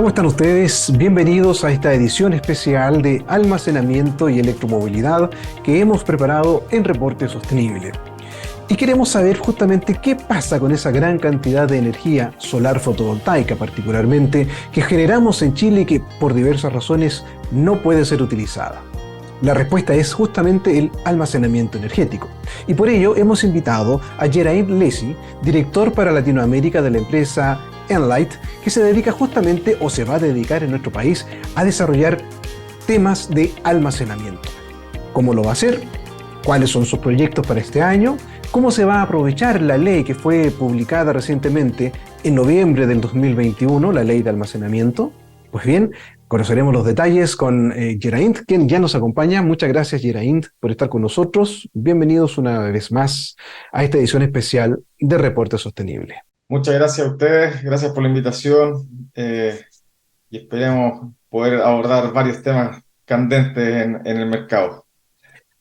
¿Cómo están ustedes? Bienvenidos a esta edición especial de almacenamiento y electromovilidad que hemos preparado en Reporte Sostenible. Y queremos saber justamente qué pasa con esa gran cantidad de energía solar fotovoltaica particularmente que generamos en Chile y que por diversas razones no puede ser utilizada. La respuesta es justamente el almacenamiento energético. Y por ello hemos invitado a Geraint Lacy, director para Latinoamérica de la empresa Enlight, que se dedica justamente o se va a dedicar en nuestro país a desarrollar temas de almacenamiento. ¿Cómo lo va a hacer? ¿Cuáles son sus proyectos para este año? ¿Cómo se va a aprovechar la ley que fue publicada recientemente en noviembre del 2021, la ley de almacenamiento? Pues bien, conoceremos los detalles con Geraint, quien ya nos acompaña. Muchas gracias, Geraint, por estar con nosotros. Bienvenidos una vez más a esta edición especial de Reporte Sostenible. Muchas gracias a ustedes, gracias por la invitación y esperemos poder abordar varios temas candentes en el mercado.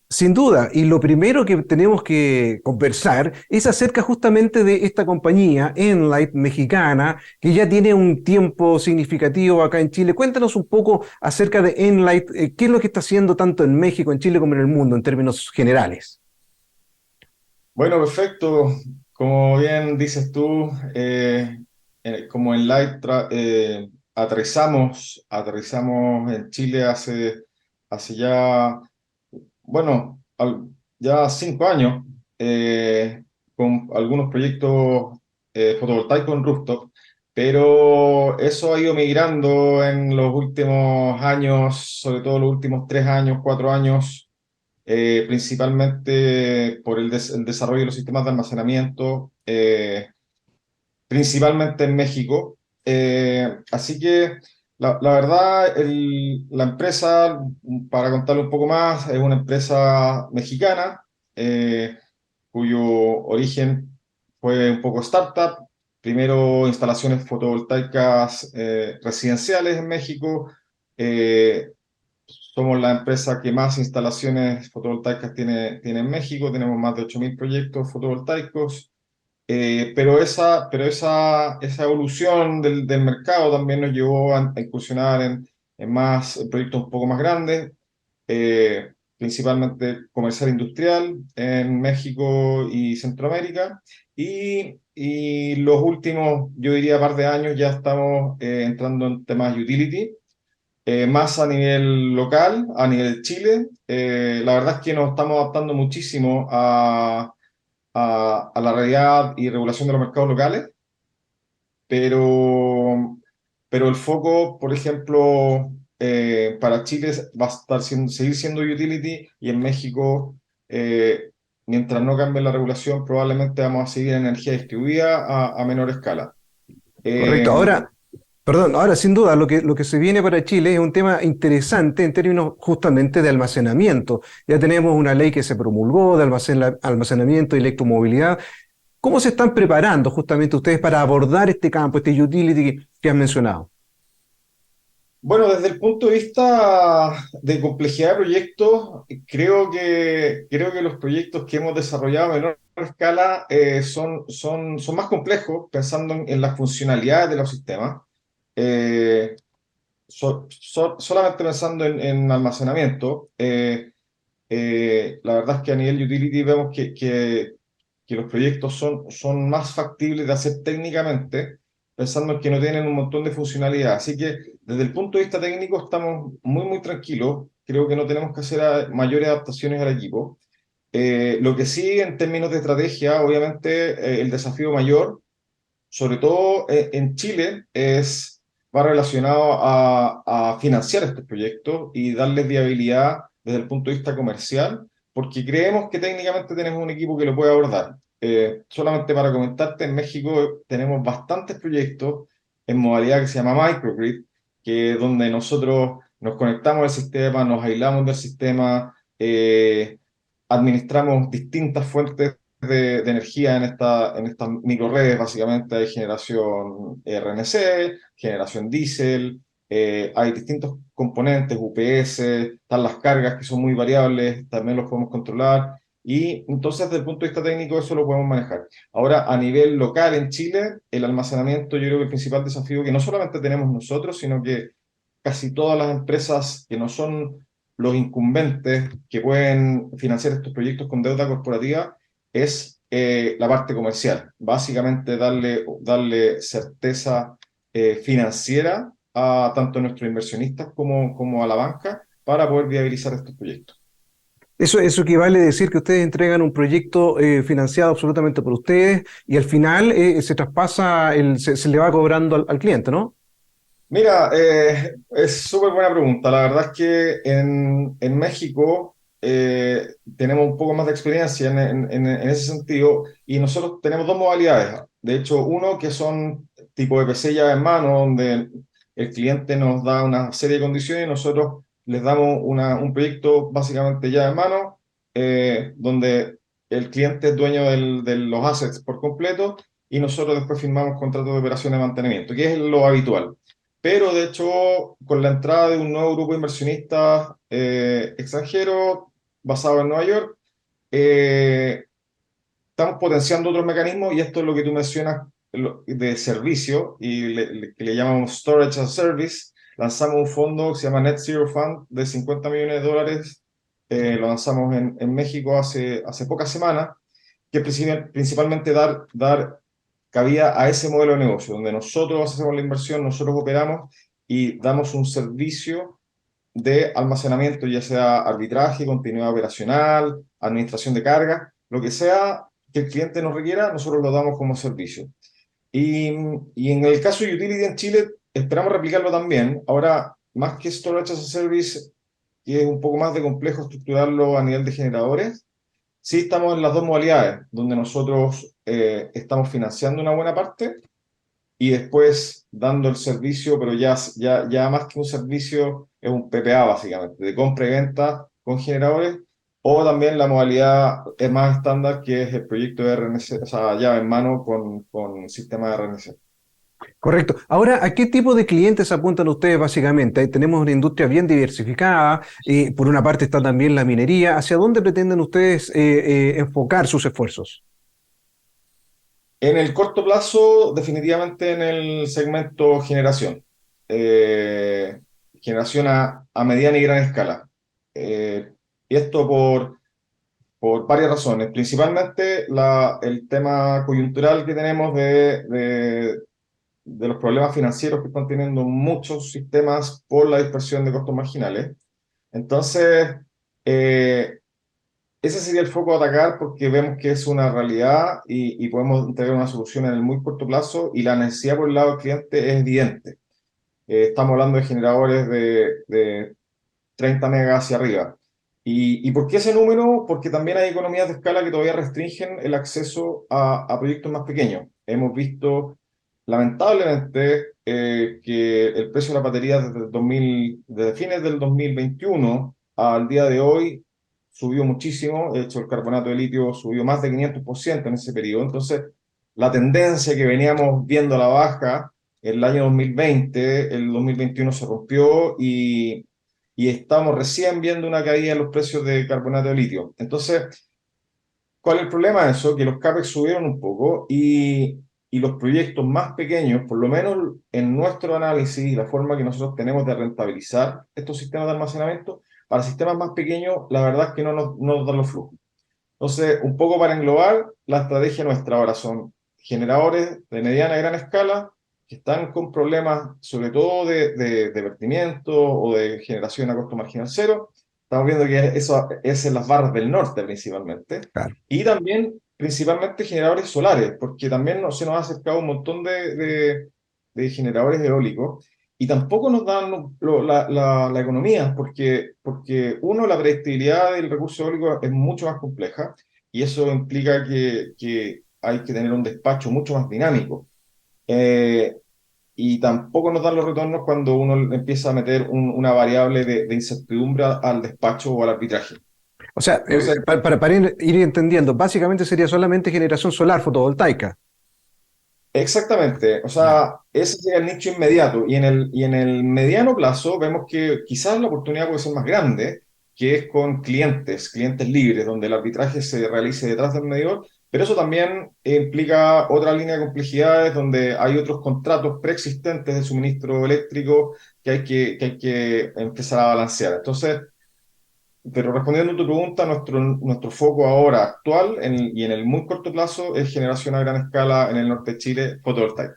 Sin duda, y lo primero que tenemos que conversar es acerca justamente de esta compañía, Enlight mexicana, que ya tiene un tiempo significativo acá en Chile. Cuéntanos un poco acerca de Enlight, qué es lo que está haciendo tanto en México, en Chile como en el mundo en términos generales. Bueno, perfecto. Como bien dices tú, como en Light aterrizamos en Chile hace ya, bueno, ya 5 años, con algunos proyectos fotovoltaicos en rooftop, pero eso ha ido migrando en los últimos años, sobre todo los últimos 3 años, 4 años, principalmente por el desarrollo de los sistemas de almacenamiento, principalmente en México. Así que la verdad, la empresa, para contarle un poco más, es una empresa mexicana, cuyo origen fue un poco startup. Primero instalaciones fotovoltaicas residenciales en México. Somos la empresa que más instalaciones fotovoltaicas tiene en México. Tenemos más de 8.000 proyectos fotovoltaicos. Esa evolución del mercado también nos llevó a incursionar en más proyectos un poco más grandes, principalmente comercial industrial en México y Centroamérica. Y los últimos, yo diría, par de años ya estamos entrando en temas utility, más a nivel local, a nivel Chile. La verdad es que nos estamos adaptando muchísimo a la realidad y regulación de los mercados locales, pero, pero el foco, por ejemplo, para Chile va a seguir siendo utility, y en México, mientras no cambie la regulación, probablemente vamos a seguir en energía distribuida a menor escala. Correcto. Eh, Ahora sin duda lo que se viene para Chile es un tema interesante en términos justamente de almacenamiento. Ya tenemos una ley que se promulgó de almacenamiento y electromovilidad. ¿Cómo se están preparando justamente ustedes para abordar este campo, este utility que has mencionado? Bueno, desde el punto de vista de complejidad de proyectos, creo que los proyectos que hemos desarrollado a menor escala son más complejos, pensando en las funcionalidades de los sistemas. Eh, Solamente pensando en almacenamiento, la verdad es que a nivel utility vemos que los proyectos son más factibles de hacer técnicamente, pensando en que no tienen un montón de funcionalidad. Así que desde el punto de vista técnico estamos muy, muy tranquilos. Creo que no tenemos que hacer mayores adaptaciones al equipo. Lo que sí, en términos de estrategia, obviamente, el desafío mayor, sobre todo en Chile, va relacionado a financiar estos proyectos y darles viabilidad desde el punto de vista comercial, porque creemos que técnicamente tenemos un equipo que lo puede abordar. Solamente para comentarte, en México tenemos bastantes proyectos en modalidad que se llama microgrid, que es donde nosotros nos conectamos al sistema, nos aislamos del sistema, administramos distintas fuentes de energía en estas microredes. Básicamente hay generación RNC, generación diésel, hay distintos componentes, UPS, están las cargas que son muy variables, también los podemos controlar. y entonces desde el punto de vista técnico eso lo podemos manejar. Ahora, a nivel local en Chile, el almacenamiento yo creo que el principal desafío que no solamente tenemos nosotros, sino que casi todas las empresas que no son los incumbentes que pueden financiar estos proyectos con deuda corporativa es la parte comercial. Básicamente darle certeza financiera a tanto nuestros inversionistas como a la banca para poder viabilizar estos proyectos. Eso equivale a decir que ustedes entregan un proyecto financiado absolutamente por ustedes y al final se traspasa, se le va cobrando al cliente, ¿no? Mira, es súper buena pregunta. La verdad es que en México tenemos un poco más de experiencia en ese sentido y nosotros tenemos dos modalidades. De hecho, uno que son tipo de PC llave en mano, donde el cliente nos da una serie de condiciones y nosotros les damos un proyecto básicamente llave en mano, donde el cliente es dueño de los assets por completo y nosotros después firmamos contratos de operación de mantenimiento, que es lo habitual. Pero de hecho, con la entrada de un nuevo grupo de inversionistas extranjeros basado en Nueva York, eh, estamos potenciando otros mecanismos y esto es lo que tú mencionas de servicio y que le llamamos Storage as a Service. Lanzamos un fondo que se llama Net Zero Fund de $50 millones. Lo lanzamos en México hace pocas semanas, que es principalmente dar cabida a ese modelo de negocio, donde nosotros hacemos la inversión, nosotros operamos y damos un servicio de almacenamiento, ya sea arbitraje, continuidad operacional, administración de carga, lo que sea que el cliente nos requiera, nosotros lo damos como servicio. Y, y en el caso de Utility en Chile, esperamos replicarlo también. Ahora, más que Storage as a Service, que es un poco más de complejo estructurarlo a nivel de generadores, sí estamos en las dos modalidades, donde nosotros estamos financiando una buena parte y después dando el servicio, pero ya más que un servicio, es un PPA básicamente, de compra y venta con generadores, o también la modalidad es más estándar, que es el proyecto de RNC, o sea, llave en mano con sistema de RNC. Correcto. Ahora, ¿a qué tipo de clientes apuntan ustedes básicamente? Ahí tenemos una industria bien diversificada, por una parte está también la minería. ¿Hacia dónde pretenden ustedes enfocar sus esfuerzos? En el corto plazo, definitivamente en el segmento generación. Eh, Generación a mediana y gran escala. Y esto por varias razones. Principalmente el tema coyuntural que tenemos de los problemas financieros que están teniendo muchos sistemas por la dispersión de costos marginales. Entonces, eh, ese sería el foco a atacar porque vemos que es una realidad y podemos entregar una solución en el muy corto plazo y la necesidad por el lado del cliente es evidente. Estamos hablando de generadores de 30 megas hacia arriba. ¿Y por qué ese número? Porque también hay economías de escala que todavía restringen el acceso a proyectos más pequeños. Hemos visto, lamentablemente, que el precio de la batería desde fines del 2021 al día de hoy subió muchísimo. De hecho, el carbonato de litio subió más de 500% en ese periodo. Entonces, la tendencia que veníamos viendo a la baja el año 2020, el 2021 se rompió y estamos recién viendo una caída en los precios de carbonato de litio. Entonces, ¿cuál es el problema de eso? Que los CAPEX subieron un poco y los proyectos más pequeños, por lo menos en nuestro análisis y la forma que nosotros tenemos de rentabilizar estos sistemas de almacenamiento, para sistemas más pequeños, la verdad es que no nos dan los flujos. Entonces, un poco para englobar, la estrategia nuestra ahora son generadores de mediana y gran escala que están con problemas, sobre todo de vertimiento o de generación a costo marginal cero. Estamos viendo que eso es en las barras del norte principalmente. Claro. Y también principalmente generadores solares, porque también se nos ha acercado un montón de generadores eólicos y tampoco nos dan la economía, porque uno, la predictibilidad del recurso eólico es mucho más compleja y eso implica que hay que tener un despacho mucho más dinámico. Eh, y tampoco nos dan los retornos cuando uno empieza a meter una variable de incertidumbre al despacho o al arbitraje. O sea, Entonces, para ir entendiendo, básicamente sería solamente generación solar fotovoltaica. exactamente, o Ya. sea, ese sería el nicho inmediato y en el mediano plazo vemos que quizás la oportunidad puede ser más grande, que es con clientes libres, donde el arbitraje se realice detrás del medidor, pero eso también implica otra línea de complejidades donde hay otros contratos preexistentes de suministro eléctrico que hay que empezar a balancear. Entonces, pero respondiendo a tu pregunta, nuestro foco ahora actual y en el muy corto plazo es generación a gran escala en el norte de Chile fotovoltaica.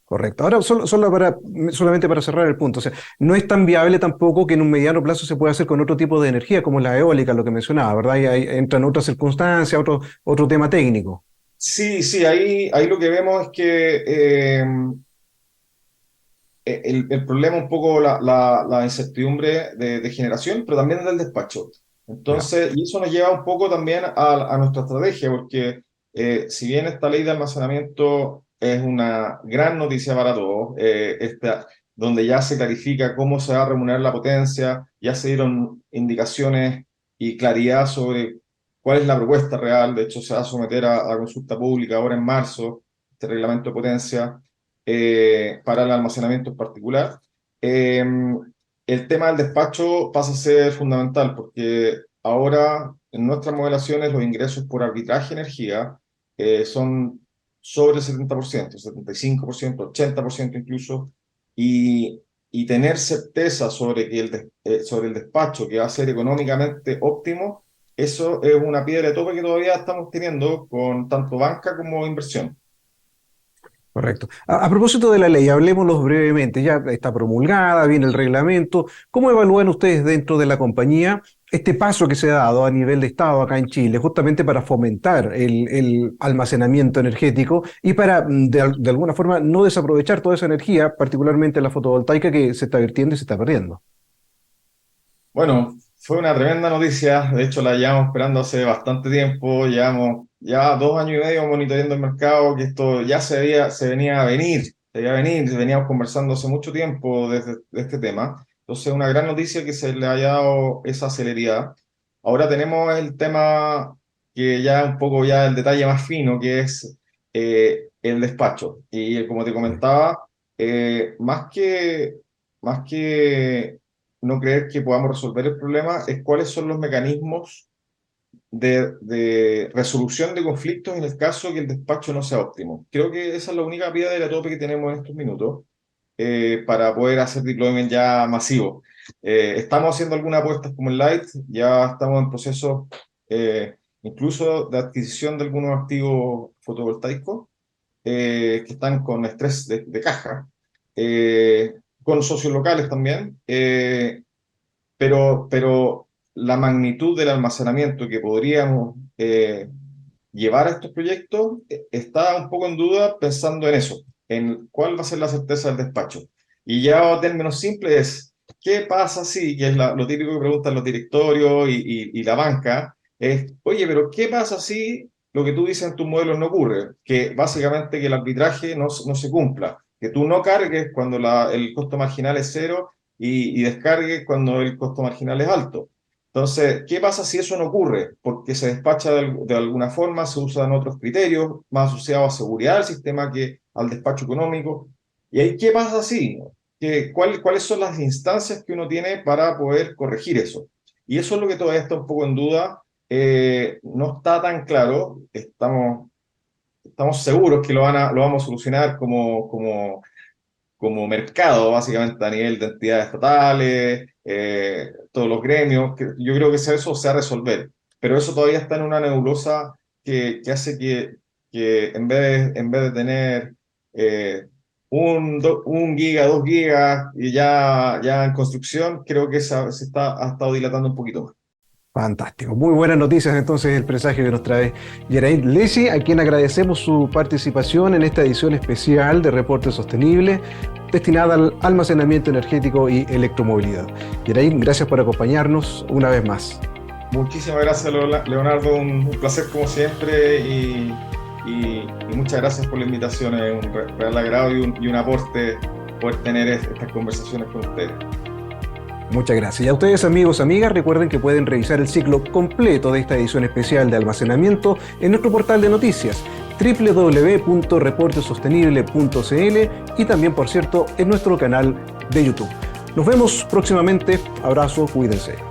Correcto. Ahora, solamente para cerrar el punto, o sea, no es tan viable tampoco que en un mediano plazo se pueda hacer con otro tipo de energía, como la eólica, lo que mencionaba, ¿verdad? Y ahí entran otras circunstancias, otro tema técnico. Sí, sí, ahí lo que vemos es que el problema un poco la incertidumbre de generación, pero también del despacho. Ya, Entonces, y eso nos lleva un poco también a nuestra estrategia, porque si bien esta ley de almacenamiento es una gran noticia para todos, donde ya se clarifica cómo se va a remunerar la potencia, ya se dieron indicaciones y claridad sobre cuál es la propuesta real, de hecho se va a someter a consulta pública ahora en marzo, este reglamento de potencia para el almacenamiento en particular. Eh, el tema del despacho pasa a ser fundamental porque ahora en nuestras modelaciones los ingresos por arbitraje de energía son sobre el 70%, 75%, 80% incluso, y tener certeza sobre, sobre el despacho que va a ser económicamente óptimo, eso es una piedra de tope que todavía estamos teniendo con tanto banca como inversión. correcto. A propósito de la ley, hablemoslo brevemente. Ya está promulgada, viene el reglamento. ¿Cómo evalúan ustedes dentro de la compañía este paso que se ha dado a nivel de Estado acá en Chile, justamente para fomentar el almacenamiento energético y para, de alguna forma, no desaprovechar toda esa energía, particularmente la fotovoltaica que se está vertiendo y se está perdiendo? Bueno, fue una tremenda noticia, de hecho la llevamos esperando hace bastante tiempo, llevamos ya 2 años y medio monitoreando el mercado, que esto ya se venía a venir, veníamos conversando hace mucho tiempo de este tema, entonces una gran noticia que se le haya dado esa celeridad. Ahora tenemos el tema que ya un poco ya el detalle más fino, que es el despacho, y como te comentaba, más que no creer que podamos resolver el problema es cuáles son los mecanismos de resolución de conflictos en el caso que el despacho no sea óptimo. Creo que esa es la única piedra de la tope que tenemos en estos minutos para poder hacer deployment ya masivo. Estamos haciendo algunas apuestas como el Light, ya estamos en proceso incluso de adquisición de algunos activos fotovoltaicos que están con estrés de caja, con socios locales también. Pero la magnitud del almacenamiento que podríamos llevar a estos proyectos está un poco en duda pensando en eso, en cuál va a ser la certeza del despacho. Y ya a términos simples es, ¿qué pasa si, que es lo típico que preguntan los directorios y la banca, es, oye, pero ¿qué pasa si lo que tú dices en tus modelos no ocurre? Que básicamente que el arbitraje no se cumpla, que tú no cargues cuando el costo marginal es cero y descargue cuando el costo marginal es alto. Entonces, ¿qué pasa si eso no ocurre? Porque se despacha de alguna forma, se usan otros criterios más asociados a seguridad del sistema que al despacho económico. ¿Y ahí qué pasa si? ¿Cuáles son las instancias que uno tiene para poder corregir eso? Y eso es lo que todavía está un poco en duda. No está tan claro. Estamos seguros que lo vamos a solucionar como mercado, básicamente a nivel de entidades estatales, todos los gremios, que yo creo que eso se va a resolver, pero eso todavía está en una nebulosa que hace que en vez de tener un giga, 2 gigas y ya en construcción, creo que ha estado dilatando un poquito más. Fantástico. Muy buenas noticias entonces el presagio que nos trae Geraint Lesi, a quien agradecemos su participación en esta edición especial de Reporte Sostenible destinada al almacenamiento energético y electromovilidad. Geraint, gracias por acompañarnos una vez más. Muchísimas gracias, Leonardo. Un placer como siempre y muchas gracias por la invitación. Es un real agrado y un aporte poder tener estas conversaciones con ustedes. Muchas gracias. Y a ustedes, amigos, amigas, recuerden que pueden revisar el ciclo completo de esta edición especial de almacenamiento en nuestro portal de noticias www.reportesostenible.cl y también, por cierto, en nuestro canal de YouTube. Nos vemos próximamente. Abrazo, cuídense.